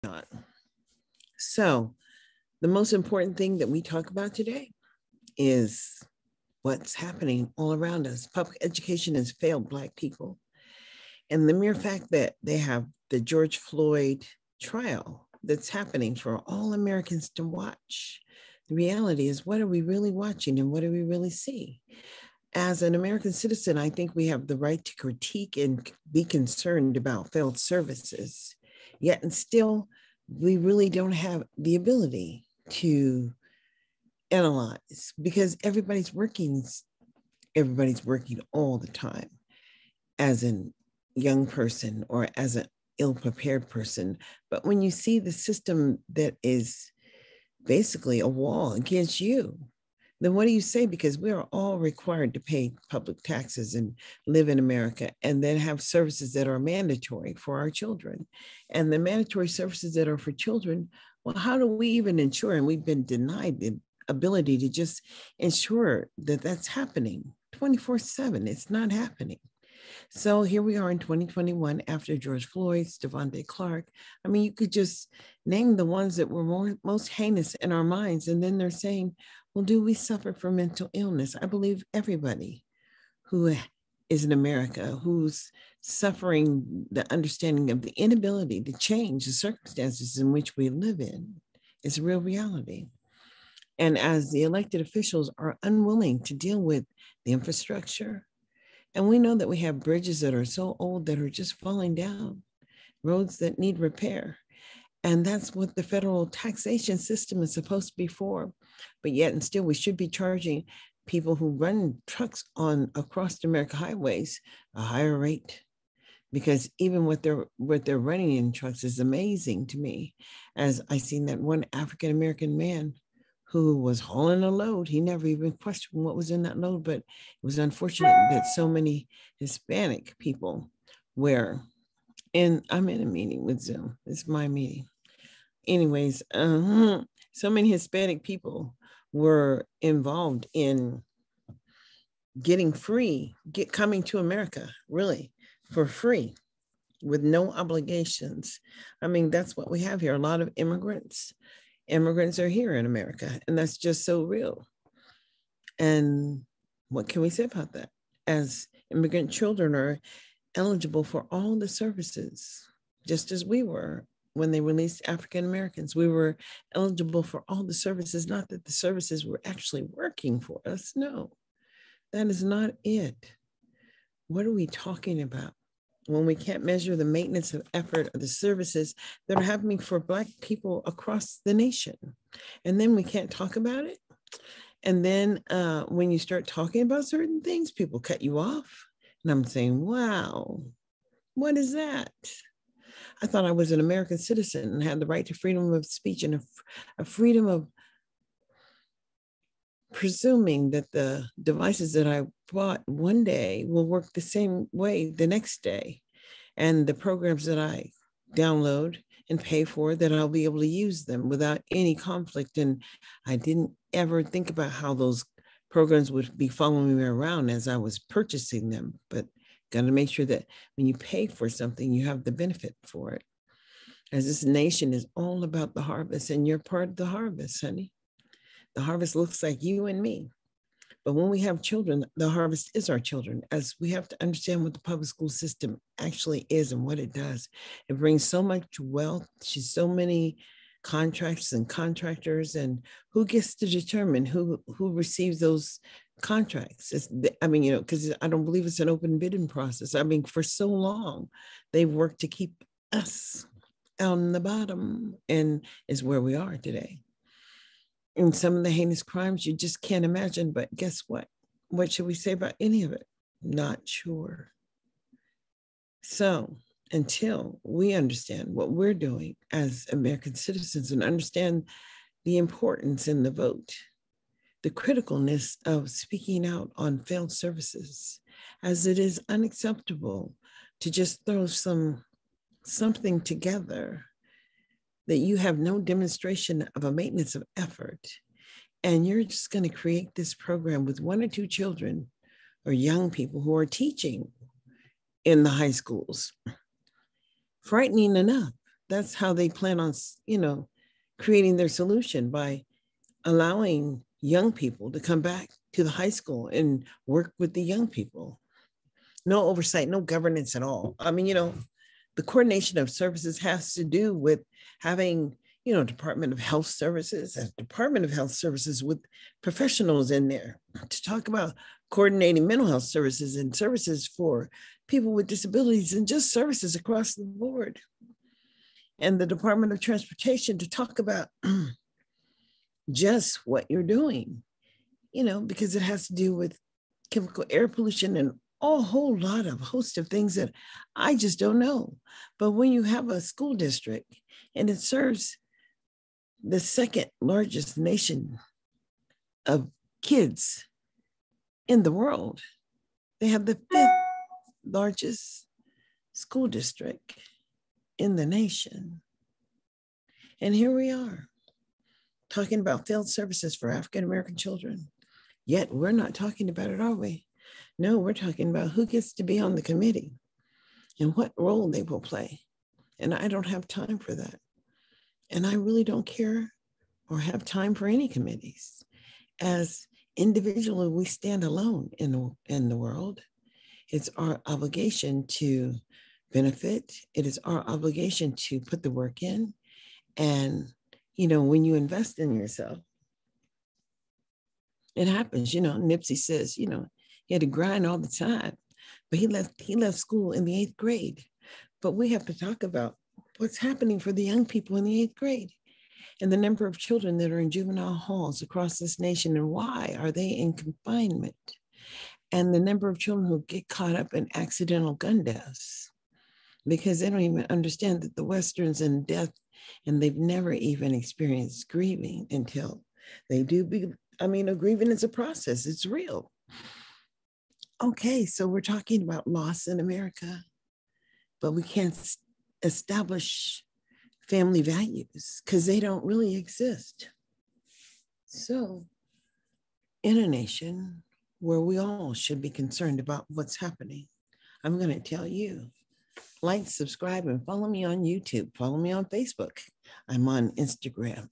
Not. So, the most important thing that we talk about today is what's happening all around us. Public education has failed Black people. And the mere fact that they have the George Floyd trial that's happening for all Americans to watch, the reality is, what are we really watching and what do we really see? As an American citizen, I think we have the right to critique and be concerned about failed services. Yet and still, we really don't have the ability to analyze because everybody's working all the time as a young person or as an ill-prepared person. But when you see the system that is basically a wall against you, then what do you say? Because we are all required to pay public taxes and live in America and then have services that are mandatory for our children. And the mandatory services that are for children, well, how do we even ensure? And we've been denied the ability to just ensure that that's happening 24/7. It's not happening. So here we are in 2021 after George Floyd, Stephon Clark. I mean, you could just name the ones that were most heinous in our minds. And then they're saying, well, do we suffer from mental illness? I believe everybody who is in America, who's suffering the understanding of the inability to change the circumstances in which we live in, is a real reality. And as the elected officials are unwilling to deal with the infrastructure, and we know that we have bridges that are so old that are just falling down, roads that need repair. And that's what the federal taxation system is supposed to be for. But yet and still, we should be charging people who run trucks on across the American highways a higher rate. Because even what they're running in trucks is amazing to me. As I seen that one African American man who was hauling a load. He never even questioned what was in that load, but it was unfortunate that so many Hispanic people were in. I'm in a meeting with Zoom. It's my meeting. Anyways, so many Hispanic people were involved in coming to America, really, for free, with no obligations. I mean, that's what we have here. A lot of immigrants are here in America, and that's just so real. And what can we say about that? As immigrant children are eligible for all the services, just as we were when they released African Americans. We were eligible for all the services, not that the services were actually working for us. No, that is not it. What are we talking about? When we can't measure the maintenance of effort of the services that are happening for Black people across the nation. And then we can't talk about it. And then when you start talking about certain things, people cut you off. And I'm saying, wow, what is that? I thought I was an American citizen and had the right to freedom of speech and a freedom of presuming that the devices that I bought one day will work the same way the next day. And the programs that I download and pay for, that I'll be able to use them without any conflict. And I didn't ever think about how those programs would be following me around as I was purchasing them. But got to make sure that when you pay for something, you have the benefit for it. As this nation is all about the harvest, and you're part of the harvest, honey. The harvest looks like you and me. But when we have children, the harvest is our children, as we have to understand what the public school system actually is and what it does. It brings so much wealth to so many contracts and contractors, and who gets to determine who receives those contracts? I mean, because I don't believe it's an open bidding process. I mean, for so long, they've worked to keep us on the bottom, and is where we are today. And some of the heinous crimes you just can't imagine. But guess what? What should we say about any of it? Not sure. So until we understand what we're doing as American citizens and understand the importance in the vote, the criticalness of speaking out on failed services, as it is unacceptable to just throw something together that you have no demonstration of a maintenance of effort, and you're just going to create this program with one or two children or young people who are teaching in the high schools. Frightening enough that's how they plan on, creating their solution, by allowing young people to come back to the high school and work with the young people. No oversight, no governance at all. I mean, the coordination of services has to do with having, Department of Health Services, a Department of Health Services with professionals in there to talk about coordinating mental health services and services for people with disabilities and just services across the board. And the Department of Transportation to talk about just what you're doing, because it has to do with chemical air pollution and a host of things that I just don't know. But when you have a school district and it serves the second largest nation of kids in the world, they have the fifth largest school district in the nation. And here we are talking about failed services for African-American children. Yet we're not talking about it, are we? No, we're talking about who gets to be on the committee and what role they will play. And I don't have time for that. And I really don't care or have time for any committees. As individually, we stand alone in the world. It's our obligation to benefit. It is our obligation to put the work in. And, when you invest in yourself, it happens. Nipsey says, he had to grind all the time, but he left school in the 8th grade. But we have to talk about what's happening for the young people in the 8th grade and the number of children that are in juvenile halls across this nation, and why are they in confinement, and the number of children who get caught up in accidental gun deaths because they don't even understand that the Western's in death, and they've never even experienced grieving until they do. Grieving is a process. It's real. Okay, so we're talking about loss in America, but we can't establish family values because they don't really exist. So in a nation where we all should be concerned about what's happening, I'm going to tell you, like, subscribe, and follow me on YouTube. Follow me on Facebook. I'm on Instagram.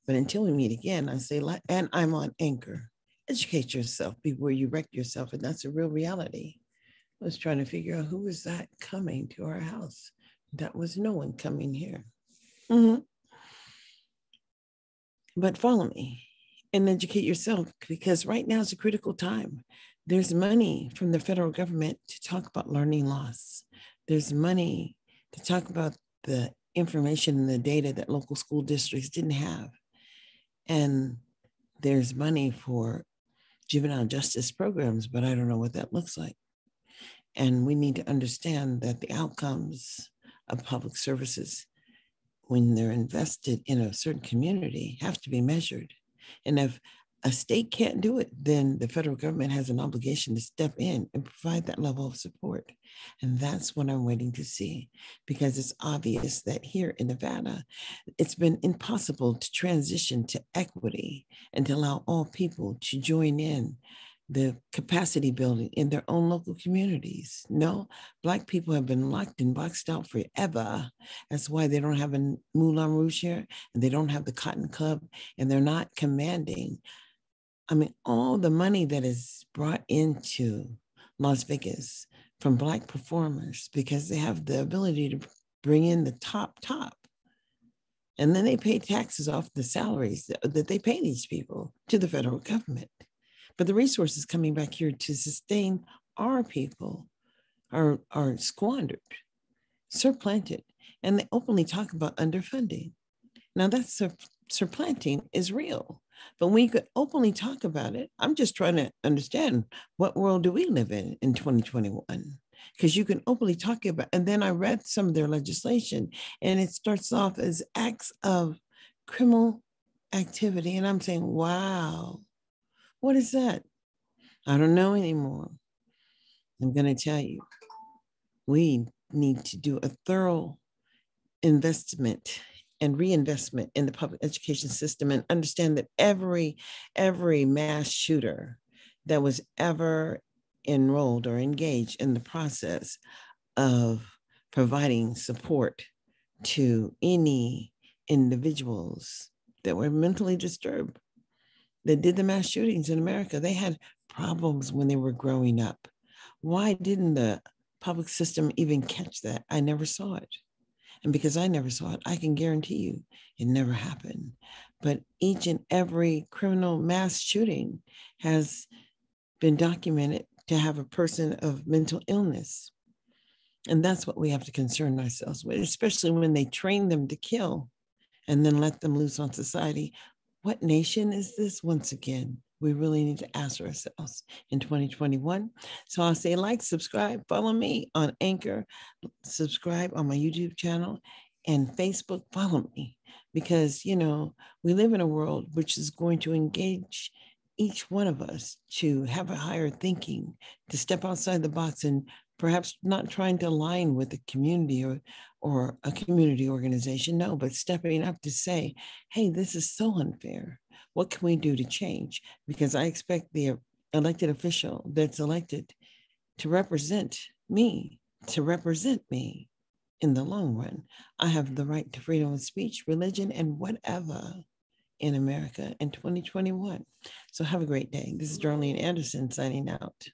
But until we meet again, I say, and I'm on Anchor. Educate yourself, be where you wreck yourself, and that's a real reality. I was trying to figure out who was that coming to our house. That was no one coming here. Mm-hmm. But follow me and educate yourself, because right now is a critical time. There's money from the federal government to talk about learning loss. There's money to talk about the information and the data that local school districts didn't have. And there's money for juvenile justice programs, but I don't know what that looks like. And we need to understand that the outcomes of public services, when they're invested in a certain community, have to be measured. And if a state can't do it, then the federal government has an obligation to step in and provide that level of support. And that's what I'm waiting to see, because it's obvious that here in Nevada, it's been impossible to transition to equity and to allow all people to join in the capacity building in their own local communities. No, Black people have been locked and boxed out forever. That's why they don't have a Moulin Rouge here, and they don't have the Cotton Club, and they're not commanding. All the money that is brought into Las Vegas from Black performers, because they have the ability to bring in the top. And then they pay taxes off the salaries that they pay these people to the federal government. But the resources coming back here to sustain our people are squandered, supplanted, and they openly talk about underfunding. Now that's supplanting is real, but when you could openly talk about it, I'm just trying to understand, what world do we live in 2021? Because you can openly talk about, and then I read some of their legislation, and it starts off as acts of criminal activity, and I'm saying, wow. What is that? I don't know anymore. I'm going to tell you, we need to do a thorough investment and reinvestment in the public education system, and understand that every mass shooter that was ever enrolled or engaged in the process of providing support to any individuals that were mentally disturbed that did the mass shootings in America. They had problems when they were growing up. Why didn't the public system even catch that? I never saw it. And because I never saw it, I can guarantee you it never happened. But each and every criminal mass shooting has been documented to have a person of mental illness. And that's what we have to concern ourselves with, especially when they train them to kill and then let them loose on society. What nation is this? Once again, we really need to ask ourselves in 2021. So I'll say like, subscribe, follow me on Anchor, subscribe on my YouTube channel and Facebook, follow me, because, you know, we live in a world which is going to engage each one of us to have a higher thinking, to step outside the box and perhaps not trying to align with a community or a community organization, no, but stepping up to say, hey, this is so unfair. What can we do to change? Because I expect the elected official that's elected to represent me, in the long run. I have the right to freedom of speech, religion, and whatever in America in 2021. So have a great day. This is Darlene Anderson signing out.